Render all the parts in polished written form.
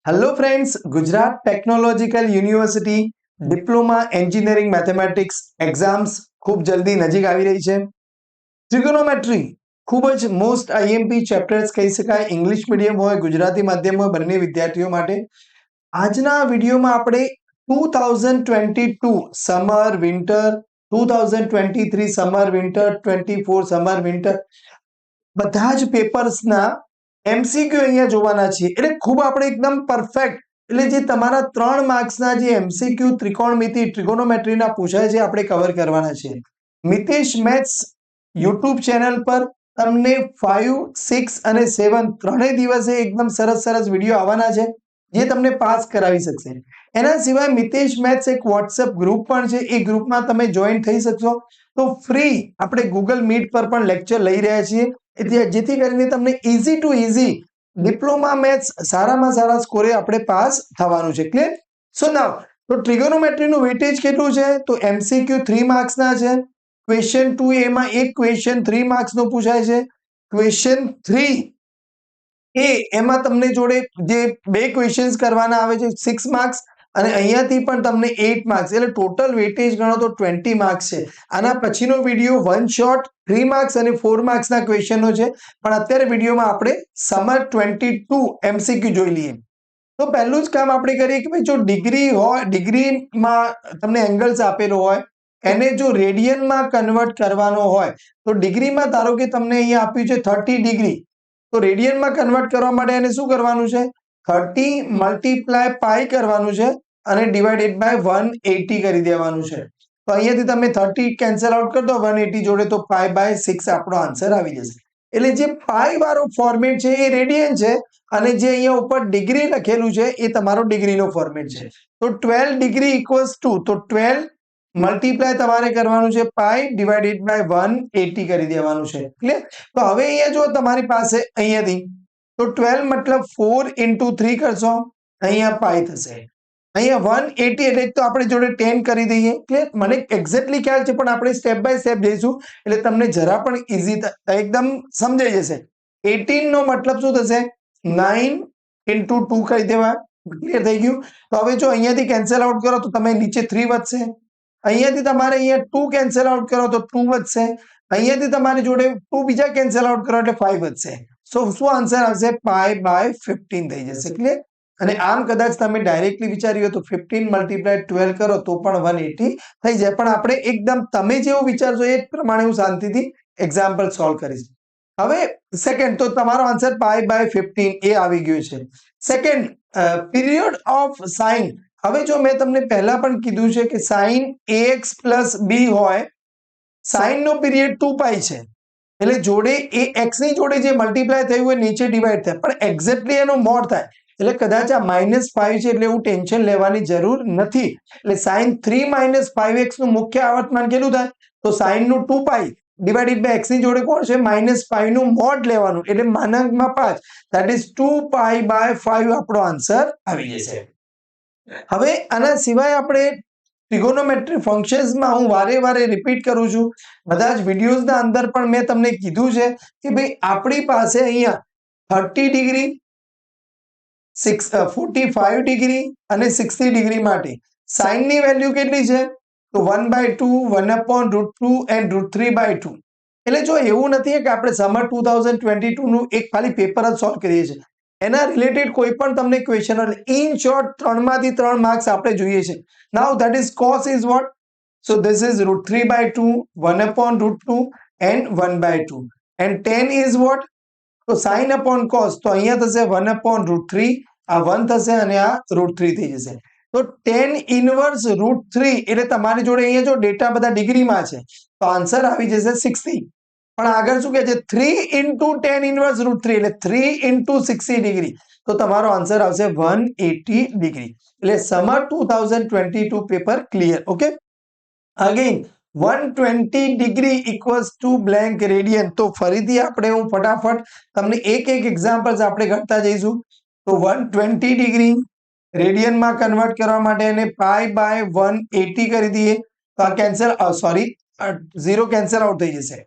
Hello friends, Gujarat technological university diploma engineering mathematics exams ખૂબ જલ્દી નજીક આવી રહી છે. ટ્રિગોનોમેટ્રી ખૂબ જ મોસ્ટ આઈએમપી ચેપ્ટર્સ કહી શકાય, ઇંગ્લિશ મીડિયમ હોય ગુજરાતી માધ્યમ હોય બંને વિદ્યાર્થીઓ માટે. આજના વિડીયોમાં આપણે 2022 summer winter, 2023 summer winter, 24 summer winter બધા જ પેપર્સના એમસીક્યુ અહીંયા જોવાના છીએ. એટલે ખૂબ આપણે એકદમ પરફેક્ટ, એટલે જે તમારા 3 માર્ક્સના જે એમસીક્યુ ત્રિકોણમિતિ ટ્રિગોનોમેટ્રીના પૂછાય છે આપણે કવર કરવાના છે. મિતેશ મેથ્સ યુટ્યુબ ચેનલ પર તમને 5, 6 અને 7 ત્રણેય દિવસે એકદમ સરસ સરસ વિડીયો આવવાના છે જે તમને પાસ કરાવી શકશે. એના સિવાય મિતેશ મેથ્સ એક વોટ્સએપ ગ્રુપ પણ છે, એ ગ્રુપમાં તમે જોઈન થઈ શકશો. તો ફ્રી આપણે ગૂગલ મીટ પર પણ લેક્ચર લઈ રહ્યા છીએ, જેથી કરીને તમને easy to easy diploma maths સારામાં સારા સ્કોરે આપણે પાસ થવાનું છે. ક્લિયર? સો નાઉ તો ટ્રિગોનોમેટ્રીનું વેટેજ કેટલું છે? તો એમસીક્યુ 3 માર્ક્સના છે. ક્વેશ્ચન 2 એમાં એક ક્વેશ્ચન 3 માર્ક્સનો પૂછાય છે. ક્વેશ્ચન 3 એમાં તમને જોડે જે બે ક્વેશ્ચન્સ કરવાના આવે છે 6 માર્ક્સ, અને અહીંયાથી પણ તમને 8 માર્ક્સ, એટલે ટોટલ વેટેજ ગણો તો 20 માર્ક્સ છે. આના પછીનો વિડીયો વન શોટ 3 માર્ક્સ અને 4 માર્ક્સના ક્વેશ્ચનો છે, પણ અત્યારે વિડીયોમાં આપણે સમર 22 એમસીક્યુ જોઈ લઈએ. તો પહેલું જ કામ આપણે કરીએ કે ભાઈ જો ડિગ્રી હોય, ડિગ્રીમાં તમને એંગલ્સ આપેલો હોય એને જો રેડિયનમાં કન્વર્ટ કરવાનો હોય તો ડિગ્રીમાં ધારો કે તમને અહીંયા આપ્યું છે 30 ડિગ્રી, તો રેડિયનમાં કન્વર્ટ કરવા માટે એને શું કરવાનું છે? 30 મલ્ટીપ્લાય પાઈ કરવાનું છે અને ડિવાઇડેડ બાય 180 કરી દેવાનું છે. તો અહીંયાથી તમે 30 કેન્સલ આઉટ કરી દો 180 જોડે, તો પાઈ બાય 6 આપણો આન્સર આવી જશે. એટલે જે પાઈ વાળો ફોર્મેટ છે એ રેડિયન છે, અને જે અહીંયા ઉપર ડિગ્રી લખેલું છે એ તમારો ડિગ્રીનો ફોર્મેટ છે. તો 12 ડિગ્રી ઇક્વલ્સ ટુ, તો 12 મલ્ટીપ્લાય તમારે કરવાનું છે પાઈ ડિવાઇડેડ બાય 180 કરી દેવાનું છે. ક્લિયર? તો હવે અહીંયા જો તમારી પાસે અહીંયાથી તો 12 મતલબ 4 into 3 કરશો, અહીંયા પાઈ થશે. અહીંયા 180 એટલે તો આપણે જોડે 10 કરી દઈએ. ક્લિયર? મને એક્ઝેક્ટલી ખ્યાલ છે પણ આપણે સ્ટેપ બાય સ્ટેપ જઈશું એટલે તમને જરા પણ ઈઝી એકદમ સમજાઈ જશે. 18 નો મતલબ શું થશે? 9 into 2 કરી દેવા. ક્લિયર થઈ ગયું? તો હવે જો અહીંયાથી કેન્સલ આઉટ કરો તો તમે નીચે 3 વધશે. અહીંયાથી તમારે અહીંયા 2 કેન્સલ આઉટ કરો તો 2 વધશે. અહીંયાથી તમારી જોડે 2 બીજા કેન્સલ આઉટ કરો એટલે 5 વધશે. સો શું આન્સર આવશે? પાઈ બાય 15 થઈ જશે. ક્લિયર? અને આમ કદાચ તમે ડાયરેક્ટલી વિચાર્યું તો 15 મલ્ટીપ્લાય 12 કરો તો પણ 180 થઈ જાય, પણ આપણે એકદમ તમે જેવું વિચારશો એ પ્રમાણે હું શાંતિથી એક્ઝામ્પલ સોલ્વ કરીશ. હવે સેકન્ડ, તો તમારો આન્સર પાઈ બાય 15 એ આવી ગયું છે. Second, period of sine. હવે જો મેં તમને પહેલા પણ કીધું છે કે સાઇન ax પ્લસ b હોય, સાઇન નો પીરિયડ 2 પાઈ છે, એટલે જોડે એ x ની જોડે જે મલ્ટીપ્લાય થયું હોય નીચે ડિવાઈડ થાય, પણ એક્ઝેક્ટલી એનો મોડ થાય. એટલે કદાચ આ -5 છે એટલે એવું ટેન્શન લેવાની જરૂર નથી. એટલે સાઇન 3 - 5x નું મુખ્ય આવર્તમાન કેટલું થાય? તો સાઇન નું 2 પાઈ ડિવાઇડેડ બાય x ની જોડે કોણ છે? -5 નું મોડ લેવાનું, એટલે માનાંકમાં 5, ધેટ ઇઝ 2 પાઈ બાય 5 આપણો આન્સર આવી જશે. હવે આના સિવાય આપણે ટ્રિગોનોમેટ્રી ફંક્શન્સમાં હું વારે રિપીટ કરું છું, બધા જ વિડીયોઝના અંદર પણ મેં તમને કીધું છે કે ભાઈ આપણી પાસે અહીંયા 30 ડિગ્રી, 45 ડિગ્રી અને 60 ડિગ્રી માટે સાઇનની વેલ્યુ કેટલી છે? તો 1/2, 1/√2 and √3/2. એટલે જો એવું નથી કે આપણે સમર 2022 નું એક ખાલી પેપર જ સોલ્વ કરીએ છીએ, એના રિલેટેડ કોઈ પણ તમને ક્વેશ્ચન હોય ઇન શોર્ટ 3 માંથી 3 માર્ક્સ આપણે જોઈએ છે. Now that is cos is what? So this is √3/2, 1/√2 and 1/2, and tan is what? તો sin upon cos, તો અહીંયા થશે 1/√3, આ 1 થશે અને આ √3 થઈ જશે. તો tan ઇનવર્સ √3 એટલે તમારી જોડે અહીંયા જો ડેટા બધા ડિગ્રીમાં છે તો આન્સર આવી જશે 60. પણ આગળ શું કહે છે? 3 into tan ઇનવર્સ √3 એટલે 3 into 60 ડિગ્રી, તો તમારો આન્સર આવશે 180 ડિગ્રી. એટલે summer 2022 paper clear. Okay, again 120 degree equals to blank radian. તો ફરીથી આપણે હું ફટાફટ તમને એક એક્ઝામ્પલ્સ આપણે ગણતા જઈશું. તો 120 ડિગ્રી રેડિયનમાં કન્વર્ટ કરવા માટે એને પાઈ બાય 180 કરી દઈએ તો આ કેન્સલ, સોરી 0 કેન્સલ આઉટ થઈ જશે.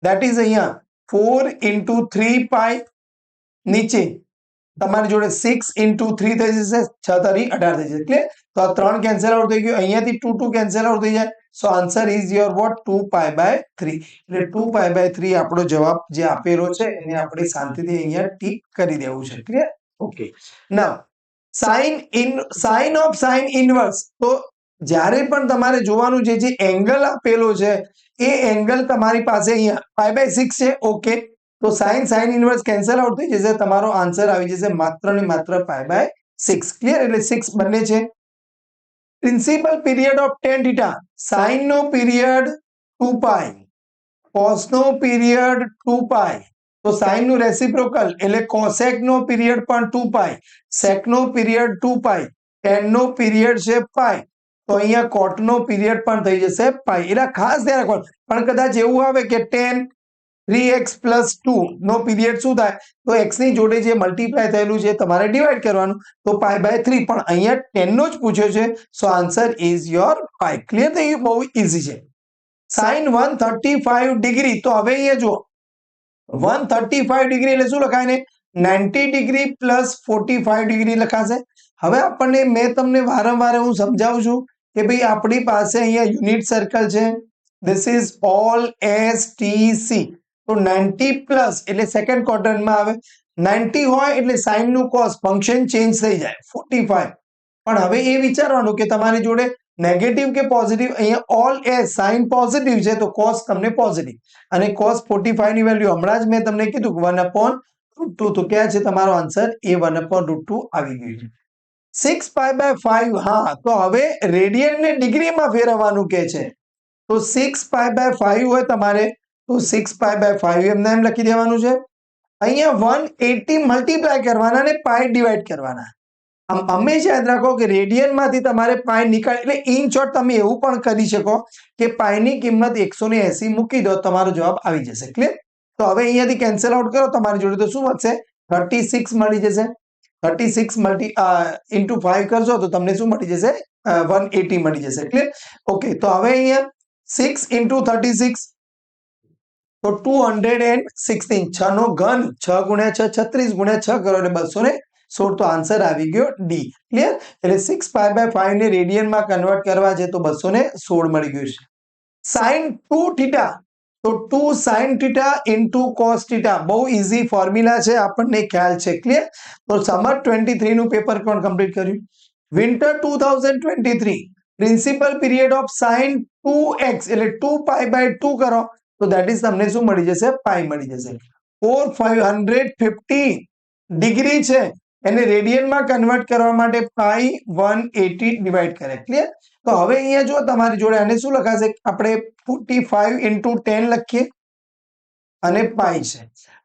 ધેટ ઇઝ અહીંયા 4 into 3 પાઈ, નીચે તમારી જોડે 6 into 3 થઈ જશે, 6 તારી 18 થઈ જશે. ક્લિયર? તો આ 3 કેન્સલ આઉટ થઈ ગયું, અહીંયાથી 2 2 કેન્સલ આઉટ થઈ જાય. સો આન્સર ઇઝ યોર વોટ 2π/3. એટલે 2π/3 આપણો જવાબ જે આપેલો છે એને આપણે શાંતિથી અહીંયા ટીક કરી દેવું છે. Clear? Okay. Now sine of sine inverse. તો જ્યારે પણ તમારે જોવાનું છે જે એંગલ આપેલો છે એ એંગલ તમારી પાસે અહીંયા π/6 છે. ઓકે, તો સાઇન ઇનવર્સ કેન્સલ આઉટ થઈ જશે, તમારો આન્સર આવી જશે માત્ર ને માત્ર π/6. ક્લિયર? એટલે 6 બંને છે. Principal period of tan θ. Sine નો પીરિયડ 2π, cos નો પીરિયડ 2π. તો સાઇન નું રેસિપ્રોકલ એટલે કોસેક નો પીરિયડ પણ 2π, સેક નો પીરિયડ 2π, tan નો પીરિયડ છે π. તો અહીંયા કોટ નો પીરિયડ પણ થઈ જશે π. એટલે ખાસ ધ્યાન રાખવાનું. પણ કદાચ એવું આવે કે tan 3x + 2 નો પીરિયડ શું થાય, તો x ની જોડે જે મલ્ટીપ્લાય થયેલું છે તમારે ડિવાઈડ કરવાનું, તો π/3. પણ અહીંયા 10 નો જ પૂછ્યો છે, so answer is your 5. Clear થઈ ગયું? બહુ ઈઝી છે. Sine 135 degree. તો હવે અહીંયા જુઓ 135 ડિગ્રી એટલે શું લખાય ને 90 ડિગ્રી + 45 ડિગ્રી લખાશે. હવે આપણને મેં તમને વારંવાર હું સમજાવું છું કે ભાઈ આપણી પાસે અહીંયા યુનિટ સર્કલ છે. This is all STC. તો 90 એટલે સેકન્ડ ક્વોડ્રન્ટમાં આવે. 90 હોય એટલે સાઇન નું કોસ ફંક્શન ચેન્જ થઈ જાય 45. પણ હવે એ વિચારવાનું કે તમારી જોડે નેગેટિવ કે પોઝિટિવ. અહીંયા ઓલ એસ સાઇન પોઝિટિવ છે તો કોસ તમને પોઝિટિવ, અને cos 45 ની વેલ્યુ હમણાં જ મેં તમને કીધું 1/√2. તો ક્યાં છે તમારો આન્સર? એ 1/√2 આવી ગયું છે. 6π/5. હા, તો હવે રેડિયન ને ડિગ્રીમાં ફેરવવાનું કે છે. તો 6π/5 હોય તમારે, તો 6π/5 એમને એમ લખી દેવાનું છે. અહીંયા 180 મલ્ટીપ્લાય કરવાના અને પાઈ ડિવાઈડ કરવાના. હંમેશા યાદ રાખો કે રેડિયન માંથી તમારે પાઈ નીકાળ, એટલે ઇન શોર્ટ તમે એવું પણ કરી શકો કે પાઈ ની કિંમત 180 મૂકી દો, તમારો જવાબ આવી જશે. ક્લિયર? તો હવે અહીંયાથી કેન્સલ આઉટ કરો તમારી જોડે, તો શું વધશે? 36 મળી જશે. 36 into 5 કરશો તો તમને શું મળી જશે? 180 મળી જશે. ક્લિયર? ઓકે, તો હવે અહીંયા 6 into 36 તો 216. 6 નો ઘન 6 × 6 36 × 6 કરો એટલે 216. તો આન્સર આવી ગયો ડી. ક્લિયર? એટલે 6π/5 ને રેડિયનમાં કન્વર્ટ કરવા છે તો 216 મળી ગયું છે. સાઇન 2θ. તો 2 sin θ * cos θ. બહુ ઈઝી ફોર્મ્યુલા છે, આપણને ખ્યાલ છે. ક્લિયર? તો સમર 23 નું પેપર કોણ કમ્પ્લીટ કર્યું? Winter 2023 principal period of sine 2x એટલે 2π/2 કરો તો ધેટ ઇઝ તમને શું મળી જશે? પાઈ મળી જશે. 4550 ડિગ્રી છે એને રેડિયનમાં કન્વર્ટ કરવા માટે પાઈ 180 ડિવાઈડ કરે. ક્લિયર? તો હવે અહીંયા જો તમારી જોડે આને શું લખાશે? આપણે 45 × 10 લખીએ અને પાઈ છે.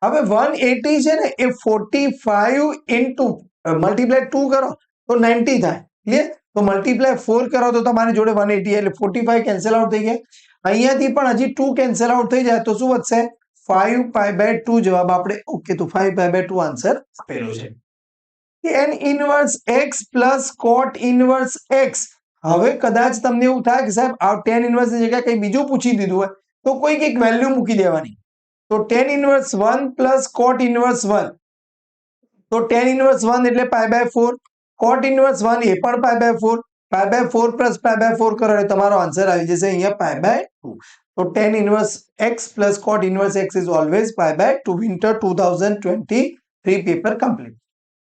હવે 180 છે ને એ 45 મલ્ટીપ્લાય 2 કરો તો 90 થાય. ક્લિયર? તો મલ્ટીપ્લાય 4 કરો તો તમારી જોડે 180, એટલે 45 કેન્સલ આઉટ થઈ ગયા. અહીંયાથી પણ હજી 2 કેન્સલ આઉટ થઈ જાય તો શું વધશે? 5π/2 જવાબ આપણે. ઓકે, તો 5π/2 આન્સર આપેલો છે. tan inverse x + cot inverse x. હવે કદાચ તમને એવું થાય કે સાહેબ આ tan ઇનવર્સ ની જગ્યાએ કંઈ બીજું પૂછી દીધું હોય તો કોઈક એક વેલ્યુ મૂકી દેવાની. તો tan ઇનવર્સ 1 + cot ઇનવર્સ 1. તો tan ઇનવર્સ 1 એટલે π/4, cot ઇનવર્સ 1 એ પણ π/4, π/4 + π/4 કરો એટલે તમારો આન્સર આવી જશે અહીંયા π/2. તો tan inverse x + cot inverse x is always π/2. Winter 2023 paper complete.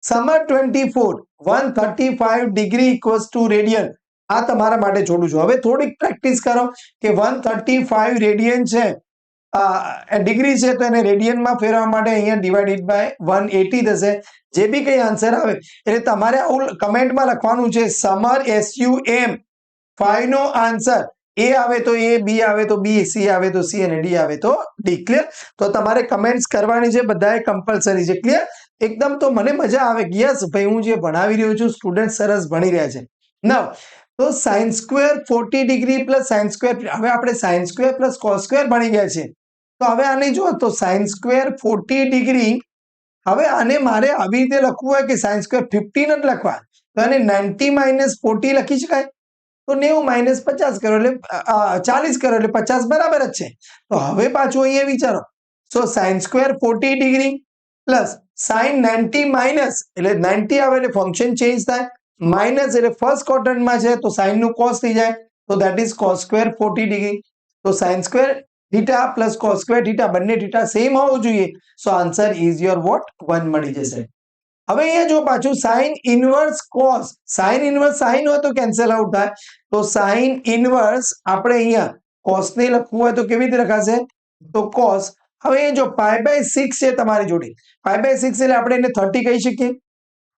Summer 24 135 degree = radian. આ તમારા માટે છોડું છું. હવે થોડીક પ્રેક્ટિસ કરો કે 135 રેડિયન છે ડિગ્રી છે તો એને રેડિયનમાં ફેરવવા માટે અહીંયા ડિવાઇડેડ બાય 180 થશે. જે બી કંઈ આન્સર આવે એટલે તમારે આવું કમેન્ટમાં લખવાનું છે સમર SUM 5 નો આન્સર એ આવે તો એ, બી આવે તો બી, સી આવે તો સી અને ડી આવે તો ડી. ક્લિયર? તો તમારે કમેન્ટ્સ કરવાની છે, બધાએ કમ્પલસરી છે. ક્લિયર? એકદમ. તો મને મજા આવે કે યસ ભાઈ હું જે ભણાવી રહ્યો છું સ્ટુડન્ટ સરસ ભણી રહ્યા છે. નાઉ તો sin² 40 ડિગ્રી + sin². હવે આપણે sin² + cos² ભણી ગયા છે. તો હવે આને જો તો sin² 40 ડિગ્રી. હવે આને મારે આવી રીતે લખવું હોય કે sin² 50 નથી લખવા, તો આને 90 - 40 લખી શકાય. તો 90 - 50 કરો એટલે 40 કરો એટલે 50 બરાબર જ છે. તો હવે પાછું અહીંયા વિચારો. So sin² 40 degree plus sine 90 minus એટલે 90 આવે એટલે ફંક્શન ચેન્જ થાય, માઇનસ એટલે ફર્સ્ટ ક્વોડ્રન્ટમાં છે તો સાઇન નું કોસ થઈ જાય, તો that is cos square 40 degree. તો sine square theta plus cos square theta બંને થીટા સેમ હોવું જોઈએ. So answer is your what 1 મળી જશે. હવે અહીંયા જો પાછું sine inverse cos, sine inverse sine હોય તો કેન્સલ આઉટ થાય, તો સાઇન ઇનવર્સ આપણે અહીંયા કોસ ને લખવું હોય તો કેવી રીતે લખાશે, તો કોસ. હવે જો π/6 છે તમારી જોડે, π/6 એટલે આપણે એને 30 કહી શકીએ.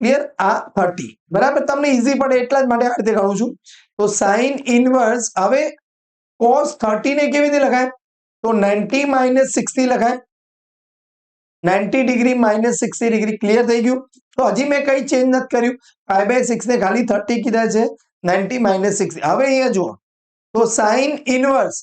ક્લિયર, આ 30 બરાબર, તમને ઈઝી પડે એટલા જ માટે આ રીતે ગણું છું. તો સાઇન ઇનવર્સ, હવે cos 30 ને કેવી રીતે લખાય, તો 90 માઇનસ 60 લખાય, 90 ડિગ્રી માઇનસ 60 ડિગ્રી. ક્લિયર થઈ ગયું. તો હજી મેં કઈ ચેન્જ નથી કર્યું, π/6 ને ખાલી 30 કીધા છે, 90 માઇનસ 60. હવે અહીંયા જુઓ તો સાઇન ઇનવર્સ,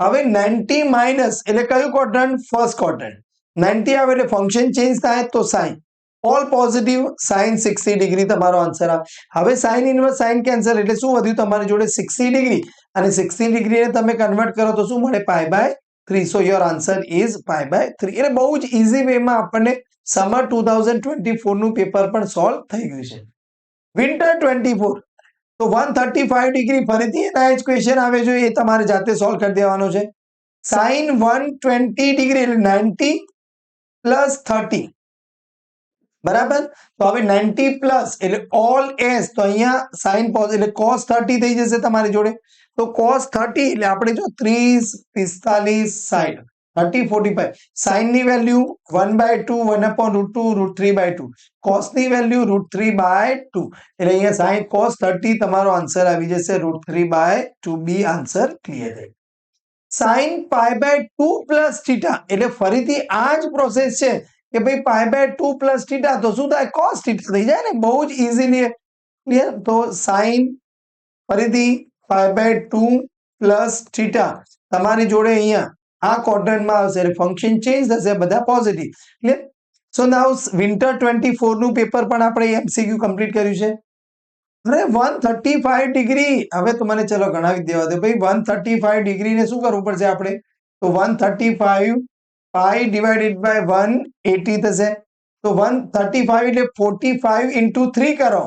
હવે 90 માઇનસ એટલે કયું ક્વોડ્રન્ટ, ફર્સ્ટ ક્વોડ્રન્ટ. 90 આવે એટલે ફંક્શન ચેન્જ થાય તો sine, all positive, sine 60 degree તમારો આન્સર આવે. હવે સાઇન ઇનવર્સ સાઇન કેન્સલ એટલે શું વધ્યું તમારી જોડે 60 ડિગ્રી, અને 60 ડિગ્રીને તમે કન્વર્ટ કરો તો શું મળે, π/3. So your answer is π/3. એટલે બહુ જ ઈઝી વેમાં આપણને સમર 2024 નું પેપર પણ સોલ્વ થઈ ગયું છે. વિન્ટર 24 તો 135 ડિગ્રી ફરીથી એના જ ક્વેશ્ચન આવે છે, એ તમારે જાતે સોલ્વ કરી દેવાનો છે. સાઇન 120 ડિગ્રી એટલે 90 પ્લસ 30 બરાબર. તો હવે 90 પ્લસ એટલે ઓલ એસ, તો અહીંયા સાઇન એટલે cos 30 થઈ જશે તમારી જોડે. તો cos 30 એટલે આપણે જો 30 45 60 30 45, સાઇન ની વેલ્યુ 1/2 1/√2 √3/2, cos ની વેલ્યુ √3/2 એટલે અહીંયા સાઇન cos 30 તમારો આન્સર આવી જશે √3/2. બી આન્સર ક્લિયર છે. સાઇન π/2 પ્લસ થીટા એટલે ફરીથી આ જ પ્રોસેસ છે કે ભાઈ π/2 પ્લસ થીટા તો શું થાય, cos થીટા થઈ જાય ને, બહુ જ ઈઝીલી. ક્લિયર. તો સાઇન ફરીથી π/2 પ્લસ થીટા તમારી જોડે અહીંયા આ ક્વોડ્રન્ટમાં આવશે એટલે ફંક્શન ચેન્જ થશે, બધા પોઝિટિવ. ક્લિયર. સો નાઉ વિન્ટર 24 નું પેપર પણ આપણે એમસીક્યુ કમ્પ્લીટ કર્યું છે. અરે 135 ડિગ્રી, હવે તો મને ચલો ગણાવી દેવા દો ભાઈ. 135 ડિગ્રી ને શું કરવું પડશે આપણે, તો 135 પાઈ ડિવાઇડેડ બાય 180 થશે. તો 135 એટલે 45 into 3 કરો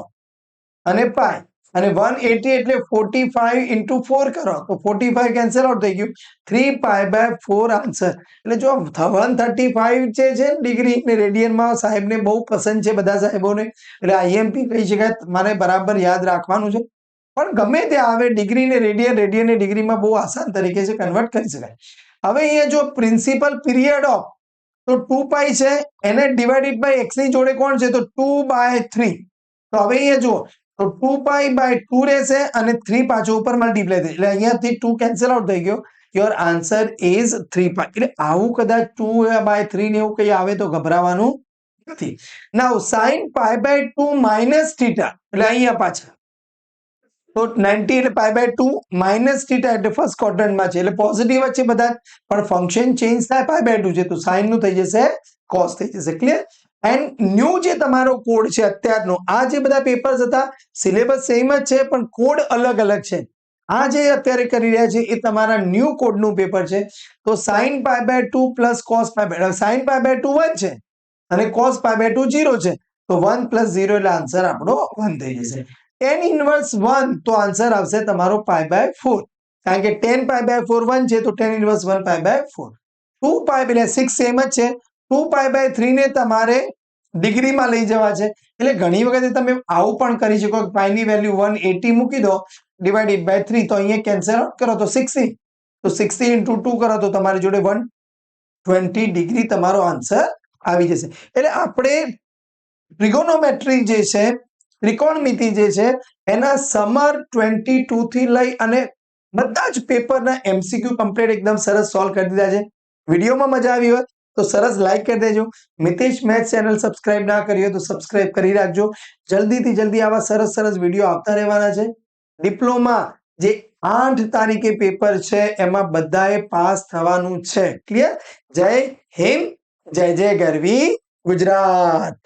અને પાઈ, અને 180 એટલે 45 into 4 કરો તો 45 કેન્સલ આઉટ થઈ ગયું, 3π/4 આન્સર. એટલે જો 135 જે છે ડિગ્રી ને રેડિયનમાં સાહેબને બહુ પસંદ છે, બધા સાહેબોને, એટલે આઈએમપી કહી શકાય, મારે બરાબર યાદ રાખવાનું છે. પણ ગમે ત્યાં આવે ડિગ્રી ને રેડિયન, રેડિયન ને ડિગ્રીમાં બહુ આસાન તરીકે છે કન્વર્ટ કરી શકાય. હવે અહીંયા જો પ્રિન્સિપલ પીરિયડ ઓફ, તો 2π છે, એને ડિવાઇડેડ બાય x ની જોડે કોણ છે, તો 2/3. તો હવે અહીંયા જુઓ તો 2π/2 રહેશે અને 3 પાછો ઉપર મલ્ટીપ્લાય થઈ, એટલે અહીંયાથી 2 કેન્સલ આઉટ થઈ ગયો. Your answer is 3π. એટલે આવું કદાચ 2/3 ને એવું કઈ આવે તો ગભરાવાનું નથી. નાઉ સાઇન π/2 માઇનસ થીટા એટલે અહીંયા પાછા તો 90 એટલે π/2 માઇનસ થીટા એટલે ફર્સ્ટ ક્વોડ્રન્ટમાં છે એટલે પોઝિટિવ જ છે બધા, પણ ફંક્શન ચેન્જ થાય π/2 છે તો સાઇન નું થઈ જશે કોસ થઈ જશે. ક્લિયર. એન્ડ ન્યૂ જે તમારો કોડ છે અત્યારનો, આ જે બધા પેપર્સ હતા સિલેબસ સેમ જ છે પણ કોડ અલગ અલગ છે. આ જે અત્યારે કરી રહ્યા છે એ તમારા ન્યૂ કોડનું પેપર છે. તો સાઇન π/2 પ્લસ કોસ π/2, સાઇન π/2 1 છે અને કોસ π/2 0 છે, તો 1 પ્લસ 0 એટલે આન્સર આપણો 1 થઈ જશે. tan ઇનવર્સ 1 તો આન્સર આવશે તમારો π/4, કારણ કે tan π/4 1 છે તો tan ઇનવર્સ 1 π/4. 2π એટલે 6 સેમ જ છે, 2π/3 ને તમારે ડિગ્રીમાં લઈ જવા છે, એટલે ઘણી વખતે તમે આવું પણ કરી શકો કે પાઈ ની વેલ્યુ 180 મૂકી દો ડિવાઇડેડ બાય 3, તો અહીંયા કેન્સલ આઉટ કરો તો 60, તો 60 into 2 કરો તો તમારી જોડે 120 ડિગ્રી તમારો આન્સર આવી જશે. એટલે આપણે ટ્રિગોનોમેટ્રી જે છે, ત્રિકોણમિતિ જે છે, એના સમર 22 થી લઈ અને બધા જ પેપરના એમસીક્યુ કમ્પ્લીટ એકદમ સરસ સોલ્વ કરી દીધા છે. વિડીયોમાં મજા આવી હોય તો સરસ લાઈક કરી દેજો. મિતેશ મેથ્સ ચેનલ સબસ્ક્રાઇબ ના કરી હોય તો સબસ્ક્રાઇબ કરી રાખજો. જલ્દીથી જલ્દી આવા સરસ સરસ વિડીયો આવતા રહેવાના છે. ડિપ્લોમા જે 8 તારીખે પેપર છે એમાં બધાએ પાસ થવાનું છે. ક્લિયર. જય હિન્દ, જય જય ગરવી ગુજરાત.